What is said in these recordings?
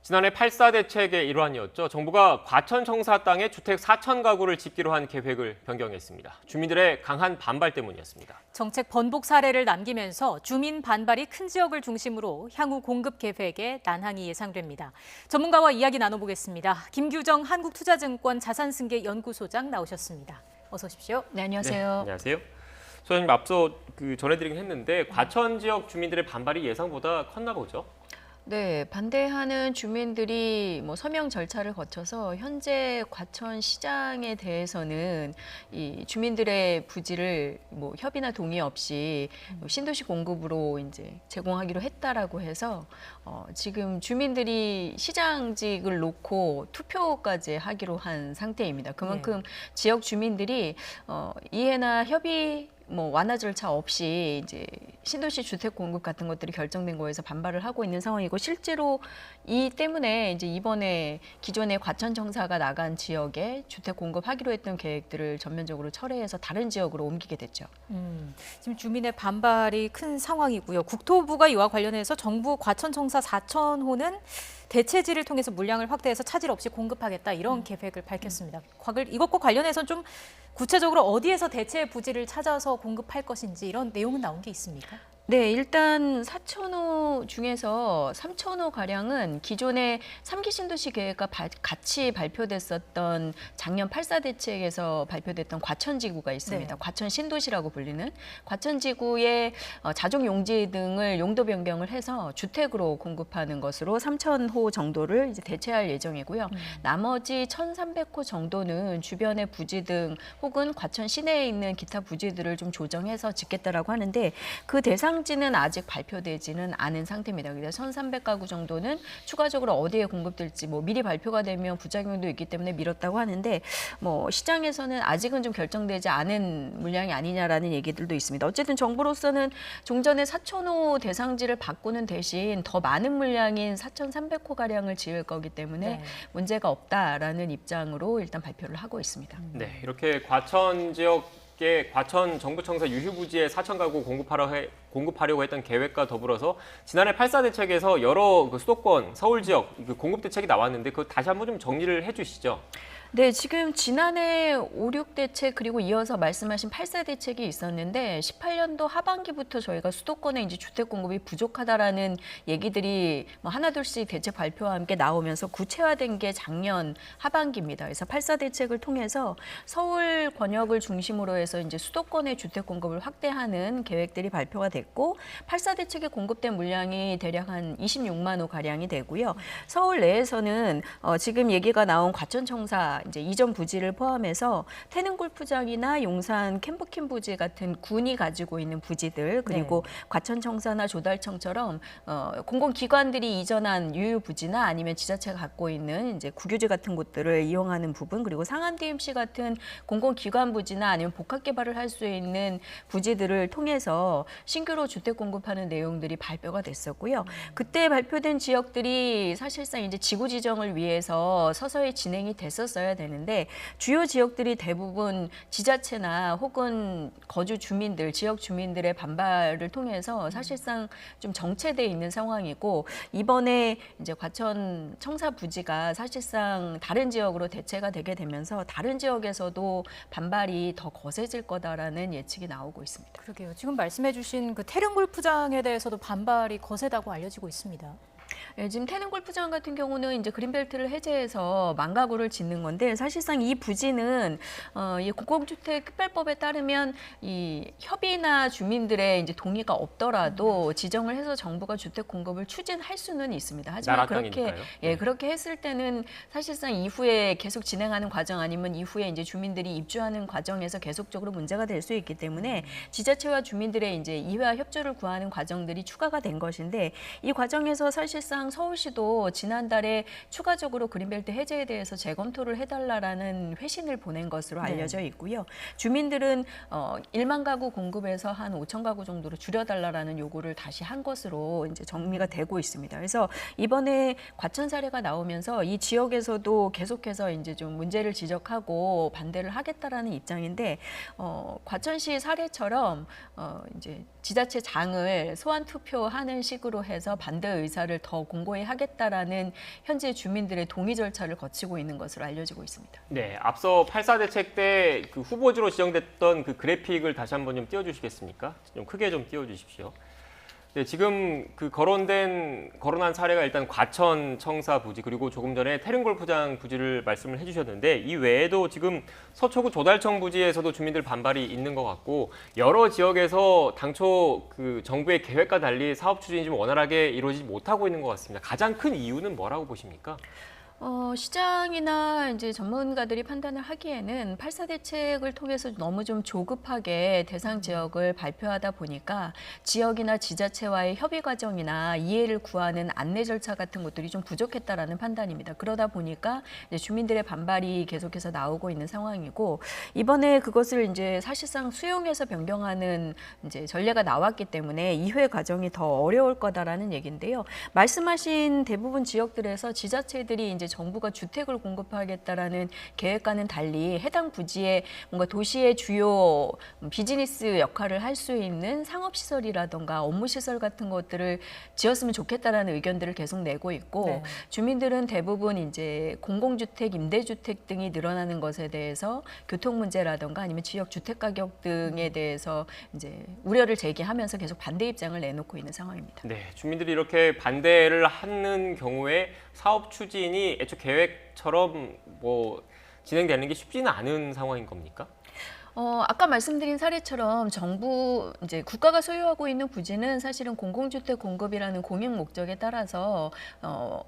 지난해 8.4 대책의 일환이었죠. 정부가 과천 청사 땅에 주택 4천 가구를 짓기로 한 계획을 변경했습니다. 주민들의 강한 반발 때문이었습니다. 정책 번복 사례를 남기면서 주민 반발이 큰 지역을 중심으로 향후 공급 계획에 난항이 예상됩니다. 전문가와 이야기 나눠보겠습니다. 김규정 한국투자증권 자산승계연구소장 나오셨습니다. 어서 오십시오. 네, 안녕하세요. 네, 안녕하세요. 소장님 앞서 전해드리긴 했는데 과천 지역 주민들의 반발이 예상보다 컸나 보죠? 네, 반대하는 주민들이 서명 절차를 거쳐서 현재 과천 시장에 대해서는 이 주민들의 부지를 협의나 동의 없이 신도시 공급으로 이제 제공하기로 했다라고 해서 지금 주민들이 시장직을 놓고 투표까지 하기로 한 상태입니다. 그만큼 지역 주민들이 이해나 협의 완화 절차 없이 이제 신도시 주택 공급 같은 것들이 결정된 거에서 반발을 하고 있는 상황이고, 실제로 이 때문에 이제 이번에 기존에 과천 청사가 나간 지역에 주택 공급하기로 했던 계획들을 전면적으로 철회해서 다른 지역으로 옮기게 됐죠. 지금 주민의 반발이 큰 상황이고요. 국토부가 이와 관련해서 정부 과천 청사 4,000호는 대체지를 통해서 물량을 확대해서 차질 없이 공급하겠다, 이런 계획을 밝혔습니다. 이것과 관련해서 좀 구체적으로 어디에서 대체 부지를 찾아서 공급할 것인지 이런 내용은 나온 게 있습니까? 네, 일단 4,000호 중에서 3,000호 가량은 기존의 3기 신도시 계획과 같이 발표됐었던 작년 8.4 대책에서 발표됐던 과천지구가 있습니다. 네. 과천 신도시라고 불리는 과천지구의 자족 용지 등을 용도 변경을 해서 주택으로 공급하는 것으로 3,000호 정도를 이제 대체할 예정이고요. 나머지 1,300호 정도는 주변의 부지 등 혹은 과천 시내에 있는 기타 부지들을 좀 조정해서 짓겠다라고 하는데, 그 대상지는 아직 발표되지는 않은 상태입니다. 그래서 1,300가구 정도는 추가적으로 어디에 공급될지 미리 발표가 되면 부작용도 있기 때문에 미뤘다고 하는데, 시장에서는 아직은 좀 결정되지 않은 물량이 아니냐라는 얘기들도 있습니다. 어쨌든 정부로서는 종전에 4,000호 대상지를 바꾸는 대신 더 많은 물량인 4,300호 가량을 지을 거기 때문에 문제가 없다라는 입장으로 일단 발표를 하고 있습니다. 네, 이렇게 과천 지역의 과천 정부청사 유휴부지에 4천 가구 공급하려고 했던 계획과 더불어서 지난해 8.4 대책에서 여러 수도권, 서울 지역 공급 대책이 나왔는데 그거 다시 한번 좀 정리를 해주시죠. 네, 지금 지난해 5, 6 대책 그리고 이어서 말씀하신 8.4 대책이 있었는데 18년도 하반기부터 저희가 수도권에 이제 주택 공급이 부족하다라는 얘기들이 하나둘씩 대책 발표와 함께 나오면서 구체화된 게 작년 하반기입니다. 그래서 8.4 대책을 통해서 서울 권역을 중심으로 해서 이제 수도권의 주택 공급을 확대하는 계획들이 발표가 됐고, 8.4 대책에 공급된 물량이 대략 한 26만 호 가량이 되고요. 서울 내에서는 지금 얘기가 나온 과천청사 이제 이전 부지를 포함해서 태릉골프장이나 용산 캠프킨 부지 같은 군이 가지고 있는 부지들, 그리고 과천청사나 조달청처럼 공공기관들이 이전한 유휴 부지나 아니면 지자체가 갖고 있는 이제 국유지 같은 곳들을 이용하는 부분, 그리고 상암 DMC 같은 공공기관 부지나 아니면 복합 개발을 할 수 있는 부지들을 통해서 신규로 주택 공급하는 내용들이 발표가 됐었고요. 그때 발표된 지역들이 사실상 이제 지구 지정을 위해서 서서히 진행이 됐었어요. 되는데 주요 지역들이 대부분 지자체나 혹은 거주 주민들, 지역 주민들의 반발을 통해서 사실상 좀 정체돼 있는 상황이고, 이번에 이제 과천 청사 부지가 사실상 다른 지역으로 대체가 되게 되면서 다른 지역에서도 반발이 더 거세질 거다라는 예측이 나오고 있습니다. 그러게요. 지금 말씀해주신 그 태릉골프장에 대해서도 반발이 거세다고 알려지고 있습니다. 지금 태릉골프장 같은 경우는 이제 그린벨트를 해제해서 망가구를 짓는 건데, 사실상 이 부지는 이 공공주택 특별법에 따르면 이 협의나 주민들의 이제 동의가 없더라도 지정을 해서 정부가 주택 공급을 추진할 수는 있습니다. 하지만 그렇게 했을 때는 사실상 이후에 계속 진행하는 과정 아니면 이후에 이제 주민들이 입주하는 과정에서 계속적으로 문제가 될 수 있기 때문에 지자체와 주민들의 이제 이해와 협조를 구하는 과정들이 추가가 된 것인데, 이 과정에서 사실상 서울시도 지난달에 추가적으로 그린벨트 해제에 대해서 재검토를 해달라는 회신을 보낸 것으로 알려져 있고요. 주민들은 1만 가구 공급에서 한 5천 가구 정도로 줄여달라는 요구를 다시 한 것으로 이제 정리가 되고 있습니다. 그래서 이번에 과천 사례가 나오면서 이 지역에서도 계속해서 이제 좀 문제를 지적하고 반대를 하겠다라는 입장인데, 과천시 사례처럼 이제 지자체장을 소환 투표하는 식으로 해서 반대 의사를 더 더 공고히 하겠다라는 현재 주민들의 동의 절차를 거치고 있는 것으로 알려지고 있습니다. 네, 앞서 8.4 대책 때 그 후보지로 지정됐던 그 그래픽을 다시 한번 좀 띄워주시겠습니까? 좀 크게 좀 띄워주십시오. 네, 지금 그 거론한 사례가 일단 과천 청사 부지 그리고 조금 전에 태릉골프장 부지를 말씀을 해주셨는데 이 외에도 지금 서초구 조달청 부지에서도 주민들 반발이 있는 것 같고 여러 지역에서 당초 그 정부의 계획과 달리 사업 추진이 좀 원활하게 이루어지지 못하고 있는 것 같습니다. 가장 큰 이유는 뭐라고 보십니까? 시장이나 이제 전문가들이 판단을 하기에는 8.4 대책을 통해서 너무 좀 조급하게 대상 지역을 발표하다 보니까 지역이나 지자체와의 협의 과정이나 이해를 구하는 안내 절차 같은 것들이 좀 부족했다라는 판단입니다. 그러다 보니까 이제 주민들의 반발이 계속해서 나오고 있는 상황이고 이번에 그것을 이제 사실상 수용해서 변경하는 이제 전례가 나왔기 때문에 이회 과정이 더 어려울 거다라는 얘기인데요. 말씀하신 대부분 지역들에서 지자체들이 이제 정부가 주택을 공급하겠다라는 계획과는 달리 해당 부지에 뭔가 도시의 주요 비즈니스 역할을 할 수 있는 상업시설이라던가 업무시설 같은 것들을 지었으면 좋겠다라는 의견들을 계속 내고 있고 네. 주민들은 대부분 이제 공공주택, 임대주택 등이 늘어나는 것에 대해서 교통 문제라던가 아니면 지역 주택 가격 등에 대해서 이제 우려를 제기하면서 계속 반대 입장을 내놓고 있는 상황입니다. 네, 주민들이 이렇게 반대를 하는 경우에 사업 추진이 애초 계획처럼 뭐 진행되는 게 쉽지는 않은 상황인 겁니까? 아까 말씀드린 사례처럼 정부 이제 국가가 소유하고 있는 부지는 사실은 공공주택 공급이라는 공익 목적에 따라서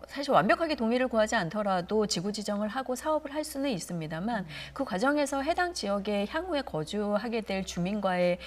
사실 완벽하게 동의를 구하지 않더라도 지구 지정을 하고 사업을 할 수는 있습니다만 그 과정에서 해당 지역에 향후에 거주하게 될 주민과의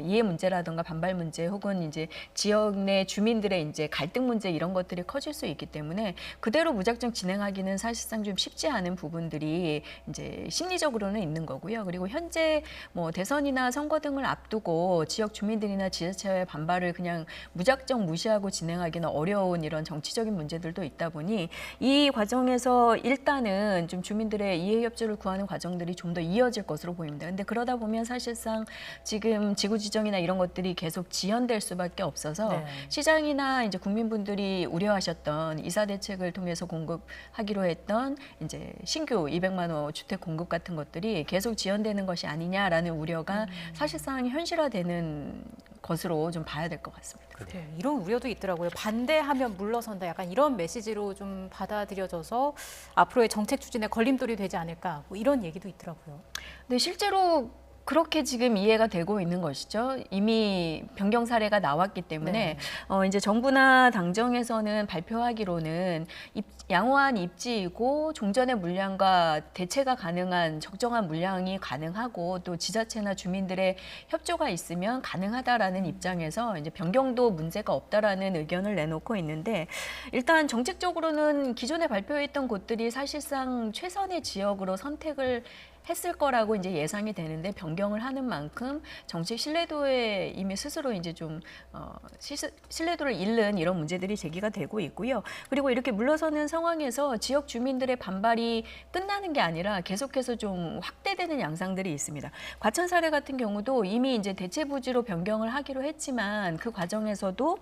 이해 문제라든가 반발 문제 혹은 이제 지역 내 주민들의 이제 갈등 문제 이런 것들이 커질 수 있기 때문에 그대로 무작정 진행하기는 사실상 좀 쉽지 않은 부분들이 이제 심리적으로는 있는 거고요. 그리고 현재 뭐 대선이나 선거 등을 앞두고 지역 주민들이나 지자체의 반발을 그냥 무작정 무시하고 진행하기는 어려운 이런 정치적인 문제들도 있다 보니 이 과정에서 일단은 좀 주민들의 이해 협조를 구하는 과정들이 좀 더 이어질 것으로 보입니다. 근데 그러다 보면 사실상 지금 지구 지정이나 이런 것들이 계속 지연될 수밖에 없어서 네. 시장이나 이제 국민분들이 우려하셨던 2.4 대책을 통해서 공급하기로 했던 이제 신규 200만 호 주택 공급 같은 것들이 계속 지연되는 것이 아니냐라는 우려가 사실상 현실화되는 것으로 좀 봐야 될 것 같습니다. 네, 이런 우려도 있더라고요. 반대하면 물러선다. 약간 이런 메시지로 좀 받아들여져서 앞으로의 정책 추진에 걸림돌이 되지 않을까. 뭐 이런 얘기도 있더라고요. 네, 실제로 그렇게 지금 이해가 되고 있는 것이죠. 이미 변경 사례가 나왔기 때문에 이제 정부나 당정에서는 발표하기로는 양호한 입지이고 종전의 물량과 대체가 가능한 적정한 물량이 가능하고 또 지자체나 주민들의 협조가 있으면 가능하다라는 입장에서 이제 변경도 문제가 없다라는 의견을 내놓고 있는데 일단 정책적으로는 기존에 발표했던 곳들이 사실상 최선의 지역으로 선택을 했을 거라고 이제 예상이 되는데 변경을 하는 만큼 정책 신뢰도에 이미 스스로 이제 좀 신뢰도를 잃는 이런 문제들이 제기가 되고 있고요. 그리고 이렇게 물러서는 상황에서 지역 주민들의 반발이 끝나는 게 아니라 계속해서 좀 확대되는 양상들이 있습니다. 과천 사례 같은 경우도 이미 이제 대체 부지로 변경을 하기로 했지만 그 과정에서도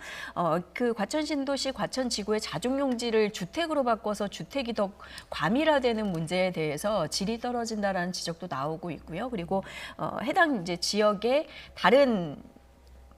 그 과천 신도시 과천 지구의 자족 용지를 주택으로 바꿔서 주택이 더 과밀화되는 문제에 대해서 질이 떨어진다라는 지적도 나오고 있고요. 그리고 해당 이제 지역의 다른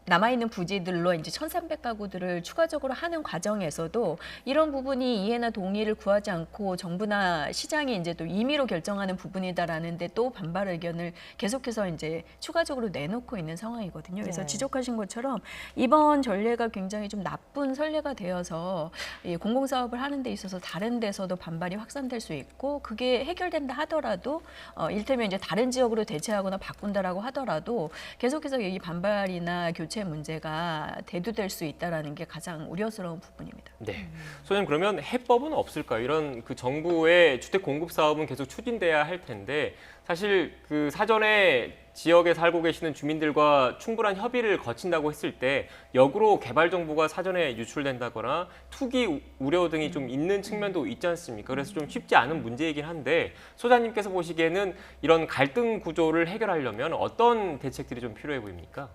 남아있는 부지들로 이제 1,300가구들을 추가적으로 하는 과정에서도 이런 부분이 이해나 동의를 구하지 않고 정부나 시장이 이제 또 임의로 결정하는 부분이다라는 데 또 반발 의견을 계속해서 이제 추가적으로 내놓고 있는 상황이거든요. 그래서 네. 지적하신 것처럼 이번 전례가 굉장히 좀 나쁜 선례가 되어서 이 공공사업을 하는 데 있어서 다른 데서도 반발이 확산될 수 있고 그게 해결된다 하더라도 이를테면 이제 다른 지역으로 대체하거나 바꾼다라고 하더라도 계속해서 이 반발이나 교체 문제가 대두될 수 있다라는 게 가장 우려스러운 부분입니다. 네, 소장님 그러면 해법은 없을까요? 이런 그 정부의 주택 공급 사업은 계속 추진돼야 할 텐데 사실 그 사전에 지역에 살고 계시는 주민들과 충분한 협의를 거친다고 했을 때 역으로 개발 정보가 사전에 유출된다거나 투기 우려 등이 좀 있는 측면도 있지 않습니까? 그래서 좀 쉽지 않은 문제이긴 한데 소장님께서 보시기에는 이런 갈등 구조를 해결하려면 어떤 대책들이 좀 필요해 보입니까?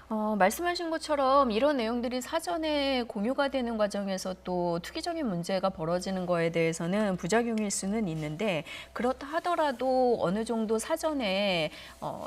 말씀하신 것처럼 이런 내용들이 사전에 공유가 되는 과정에서 또 투기적인 문제가 벌어지는 거에 대해서는 부작용일 수는 있는데, 그렇다 하더라도 어느 정도 사전에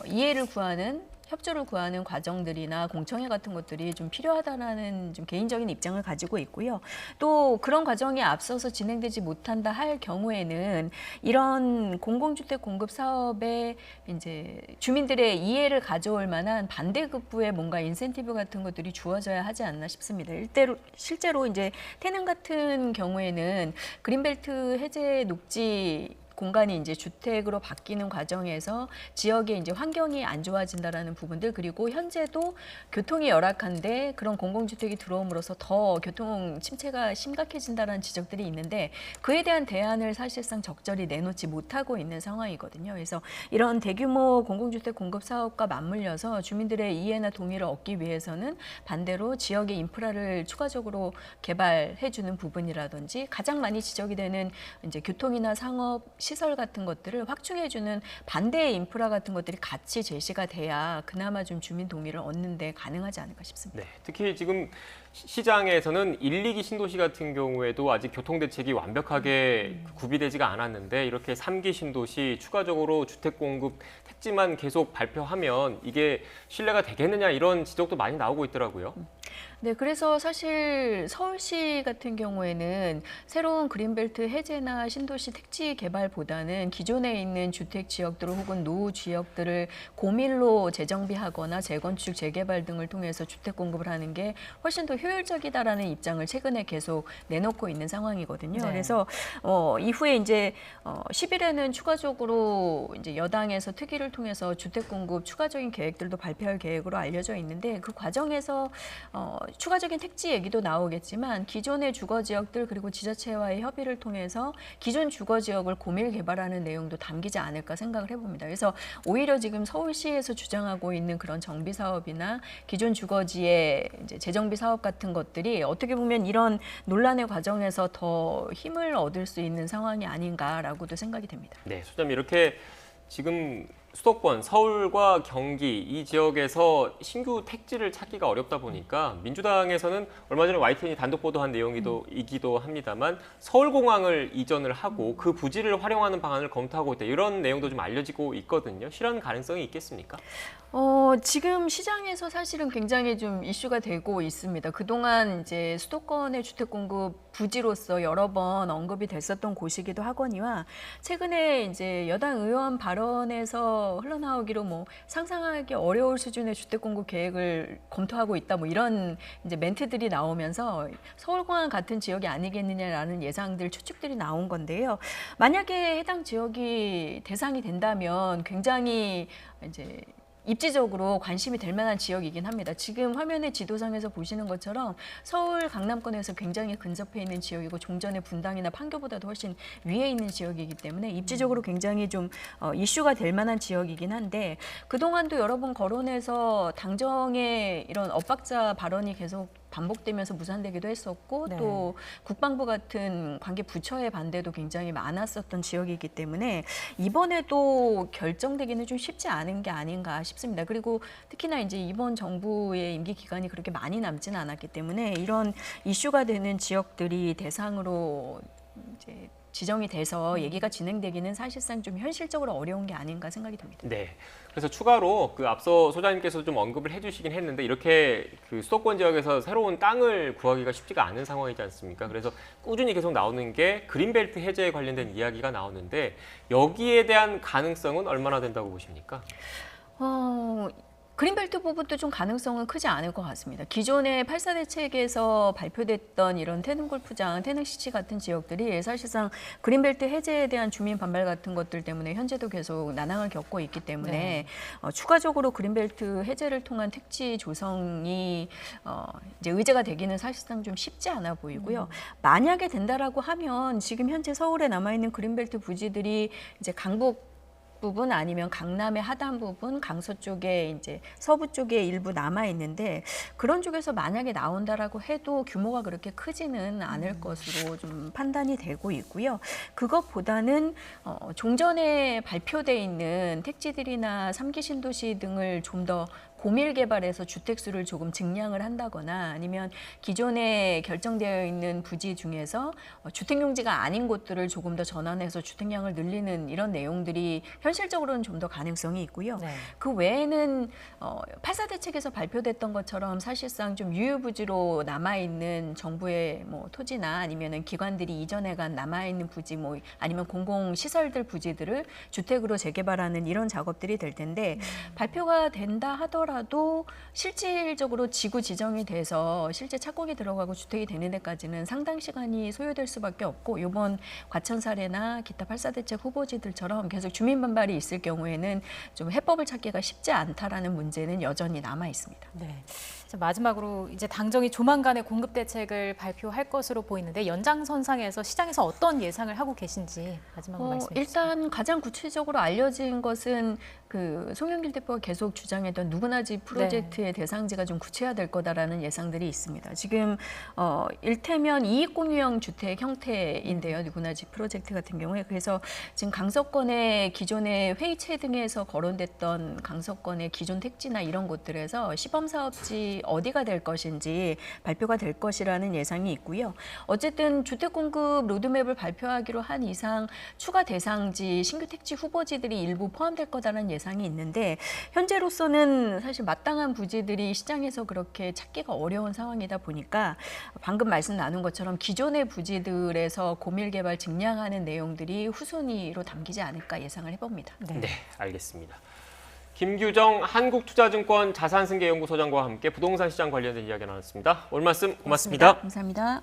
이해를 구하는, 협조를 구하는 과정들이나 공청회 같은 것들이 좀 필요하다라는 좀 개인적인 입장을 가지고 있고요. 또 그런 과정이 앞서서 진행되지 못한다 할 경우에는 이런 공공주택 공급 사업에 이제 주민들의 이해를 가져올 만한 반대급부의 뭔가 인센티브 같은 것들이 주어져야 하지 않나 싶습니다. 실제로 이제 태릉 같은 경우에는 그린벨트 해제 녹지 공간이 이제 주택으로 바뀌는 과정에서 지역의 이제 환경이 안 좋아진다라는 부분들, 그리고 현재도 교통이 열악한데 그런 공공주택이 들어옴으로써 더 교통 침체가 심각해진다라는 지적들이 있는데, 그에 대한 대안을 사실상 적절히 내놓지 못하고 있는 상황이거든요. 그래서 이런 대규모 공공주택 공급 사업과 맞물려서 주민들의 이해나 동의를 얻기 위해서는 반대로 지역의 인프라를 추가적으로 개발해주는 부분이라든지, 가장 많이 지적이 되는 이제 교통이나 상업 시설 같은 것들을 확충해주는 반대의 인프라 같은 것들이 같이 제시가 돼야 그나마 좀 주민 동의를 얻는 데 가능하지 않을까 싶습니다. 네, 특히 지금 시장에서는 1, 2기 신도시 같은 경우에도 아직 교통 대책이 완벽하게 구비되지가 않았는데, 이렇게 3기 신도시 추가적으로 주택 공급 택지만 계속 발표하면 이게 신뢰가 되겠느냐, 이런 지적도 많이 나오고 있더라고요. 네, 그래서 사실 서울시 같은 경우에는 새로운 그린벨트 해제나 신도시 택지 개발보다는 기존에 있는 주택 지역들 혹은 노후 지역들을 고밀로 재정비하거나 재건축, 재개발 등을 통해서 주택 공급을 하는 게 훨씬 더 효율적이다라는 입장을 최근에 계속 내놓고 있는 상황이거든요. 네. 그래서 이후에 이제 10일에는 추가적으로 이제 여당에서 특위를 통해서 주택 공급 추가적인 계획들도 발표할 계획으로 알려져 있는데, 그 과정에서 추가적인 택지 얘기도 나오겠지만 기존의 주거 지역들 그리고 지자체와의 협의를 통해서 기존 주거 지역을 고밀 개발하는 내용도 담기지 않을까 생각을 해봅니다. 그래서 오히려 지금 서울시에서 주장하고 있는 그런 정비 사업이나 기존 주거지의 이제 재정비 사업 같은 것들이 어떻게 보면 이런 논란의 과정에서 더 힘을 얻을 수 있는 상황이 아닌가라고도 생각이 됩니다. 네, 소장님, 이렇게 지금 수도권, 서울과 경기 이 지역에서 신규 택지를 찾기가 어렵다 보니까 민주당에서는 얼마 전에 YTN이 단독 보도한 내용이기도 합니다만, 서울공항을 이전을 하고 그 부지를 활용하는 방안을 검토하고 있다, 이런 내용도 좀 알려지고 있거든요. 실현 가능성이 있겠습니까? 지금 시장에서 사실은 굉장히 좀 이슈가 되고 있습니다. 그동안 이제 수도권의 주택 공급 부지로서 여러 번 언급이 됐었던 곳이기도 하거니와, 최근에 이제 여당 의원 발언에서 흘러나오기로 뭐 상상하기 어려울 수준의 주택 공급 계획을 검토하고 있다, 뭐 이런 이제 멘트들이 나오면서 서울공항 같은 지역이 아니겠느냐라는 예상들, 추측들이 나온 건데요. 만약에 해당 지역이 대상이 된다면 굉장히 이제 입지적으로 관심이 될 만한 지역이긴 합니다. 지금 화면의 지도상에서 보시는 것처럼 서울 강남권에서 굉장히 근접해 있는 지역이고, 종전의 분당이나 판교보다도 훨씬 위에 있는 지역이기 때문에 입지적으로 굉장히 좀 이슈가 될 만한 지역이긴 한데, 그동안도 여러 번 거론해서 당정의 이런 엇박자 발언이 계속 반복되면서 무산되기도 했었고, 네. 또 국방부 같은 관계 부처의 반대도 굉장히 많았었던 지역이기 때문에 이번에도 결정되기는 좀 쉽지 않은 게 아닌가 싶습니다. 그리고 특히나 이제 이번 정부의 임기 기간이 그렇게 많이 남지는 않았기 때문에 이런 이슈가 되는 지역들이 대상으로 이제 지정이 돼서 얘기가 진행되기는 사실상 좀 현실적으로 어려운 게 아닌가 생각이 듭니다. 네. 그래서 추가로 그 앞서 소장님께서 좀 언급을 해주시긴 했는데, 이렇게 그 수도권 지역에서 새로운 땅을 구하기가 쉽지가 않은 상황이지 않습니까? 그래서 꾸준히 계속 나오는 게 그린벨트 해제에 관련된 이야기가 나오는데, 여기에 대한 가능성은 얼마나 된다고 보십니까? 그린벨트 부분도 좀 가능성은 크지 않을 것 같습니다. 기존의 8.4 대책에서 발표됐던 이런 태릉골프장, 태릉시티 같은 지역들이 사실상 그린벨트 해제에 대한 주민 반발 같은 것들 때문에 현재도 계속 난항을 겪고 있기 때문에 추가적으로 그린벨트 해제를 통한 택지 조성이 이제 의제가 되기는 사실상 좀 쉽지 않아 보이고요. 만약에 된다라고 하면 지금 현재 서울에 남아있는 그린벨트 부지들이 이제 강북 부분 아니면 강남의 하단 부분, 강서 쪽에 이제 서부 쪽에 일부 남아 있는데, 그런 쪽에서 만약에 나온다라고 해도 규모가 그렇게 크지는 않을 것으로 좀 판단이 되고 있고요. 그것보다는 종전에 발표돼 있는 택지들이나 3기 신도시 등을 좀 더 고밀 개발해서 주택 수를 조금 증량을 한다거나 아니면 기존에 결정되어 있는 부지 중에서 주택 용지가 아닌 곳들을 조금 더 전환해서 주택량을 늘리는 이런 내용들이 현실적으로는 좀 더 가능성이 있고요. 네. 그 외에는 8.4 대책에서 발표됐던 것처럼 사실상 좀 유휴부지로 남아있는 정부의 뭐 토지나 아니면은 기관들이 이전해간 남아있는 부지 뭐 아니면 공공시설들 부지들을 주택으로 재개발하는 이런 작업들이 될 텐데 발표가 된다 하더라도 실질적으로 지구 지정이 돼서 실제 착공이 들어가고 주택이 되는 데까지는 상당 시간이 소요될 수밖에 없고 이번 과천 사례나 기타 8.4 대책 후보지들처럼 계속 주민 반발이 있을 경우에는 좀 해법을 찾기가 쉽지 않다라는 문제는 여전히 남아 있습니다. 네. 자, 마지막으로 이제 당정이 조만간에 공급 대책을 발표할 것으로 보이는데 연장선상에서 시장에서 어떤 예상을 하고 계신지 마지막으로 말씀해 주세요. 일단 가장 구체적으로 알려진 것은 그 송영길 대표가 계속 주장했던 누구나 집 프로젝트의 대상지가 좀 구체화될 거다라는 예상들이 있습니다. 지금 일테면 이익공유형 주택 형태인데요. 누구나 집 프로젝트 같은 경우에 그래서 지금 강서권의 기존의 회의체 등에서 거론됐던 강서권의 기존 택지나 이런 곳들에서 시범 사업지 어디가 될 것인지 발표가 될 것이라는 예상이 있고요. 어쨌든 주택 공급 로드맵을 발표하기로 한 이상 추가 대상지, 신규 택지 후보지들이 일부 포함될 거다라는 예상이 있는데 현재로서는 사실 마땅한 부지들이 시장에서 그렇게 찾기가 어려운 상황이다 보니까 방금 말씀 나눈 것처럼 기존의 부지들에서 고밀 개발 증량하는 내용들이 후순위로 담기지 않을까 예상을 해봅니다. 네, 알겠습니다. 김규정 한국투자증권 자산승계연구소장과 함께 부동산 시장 관련된 이야기 나눴습니다. 오늘 말씀 고맙습니다. 감사합니다.